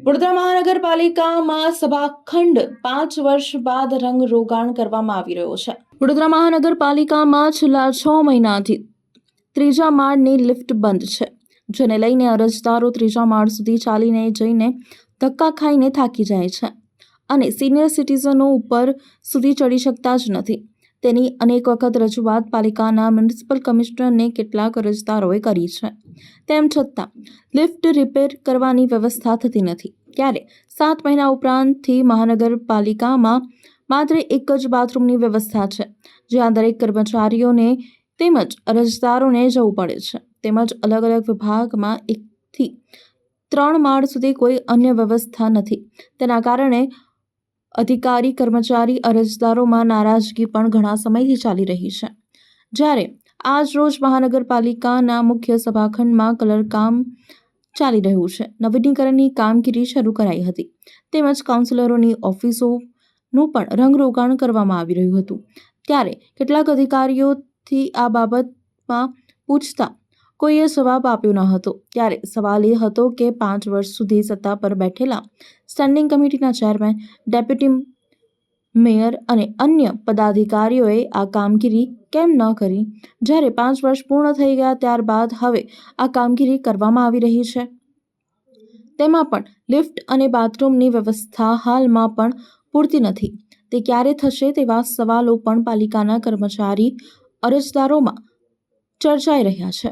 વડોદરા મહાનગરપાલિકામાં સભાખંડ 5 વર્ષ બાદ રંગરોગાણ કરવામાં આવી રહ્યો છે। વડોદરા મહાનગરપાલિકામાં છેલ્લા 6 મહિનાથી ત્રીજા માળની લિફ્ટ બંધ છે, જેને લઈને અરજદારો ત્રીજા માળ સુધી ચાલીને જઈને ધક્કા ખાઈને થાકી જાય છે અને સિનિયર સિટીઝનો ઉપર સુધી ચડી શકતા જ નથી। તેની અનેક વખત રજૂઆત પાલિકાના મ્યુનિસિપલ કમિશનરને કેટલાક અરજદારોએ કરી છે, તેમ છતાં લિફ્ટ રિપેર કરવાની વ્યવસ્થા થતી નથી। ત્યારે 7 મહિના ઉપરાંતથી મહાનગરપાલિકામાં માત્ર એક જ બાથરૂમની વ્યવસ્થા છે, જ્યાં દરેક કર્મચારીઓને તેમજ અરજદારોને જવું પડે છે, તેમજ અલગ અલગ વિભાગમાં 1 થી 3 માળ સુધી કોઈ અન્ય વ્યવસ્થા નથી। તેના કારણે અધિકારી કર્મચારી અરજદારોમાં નારાજગી પણ ઘણા સમયથી ચાલી રહી છે। જ્યારે આજ રોજ મહાનગરપાલિકાના મુખ્ય સભાખંડમાં કલરકામ ચાલી રહ્યું છે, નવીનીકરણની કામગીરી શરૂ કરાઈ હતી, તેમજ કાઉન્સિલરોની ઓફિસોનું પણ રંગરોગાણ કરવામાં આવી રહ્યું હતું। ત્યારે કેટલાક અધિકારીઓથી આ બાબતમાં પૂછતા કોઈએ જવાબ આપ્યો ન હતો। ત્યારે સવાલ એ હતો કે 5 વર્ષ સુધી સત્તા પર બેઠેલા સ્ટેન્ડિંગ કમિટીના ચેરમેન, ડેપ્યુટી મેયર અને અન્ય પદાધિકારીઓએ આ કામગીરી કેમ ન કરી, જ્યારે 5 વર્ષ પૂર્ણ થઈ ગયા ત્યારબાદ હવે આ કામગીરી કરવામાં આવી રહી છે। તેમાં પણ લિફ્ટ અને બાથરૂમની વ્યવસ્થા હાલમાં પણ પૂરતી નથી। તે ક્યારે થશે તેવા સવાલો પણ પાલિકાના કર્મચારી અરજદારોમાં ચર્ચાઈ રહ્યા છે।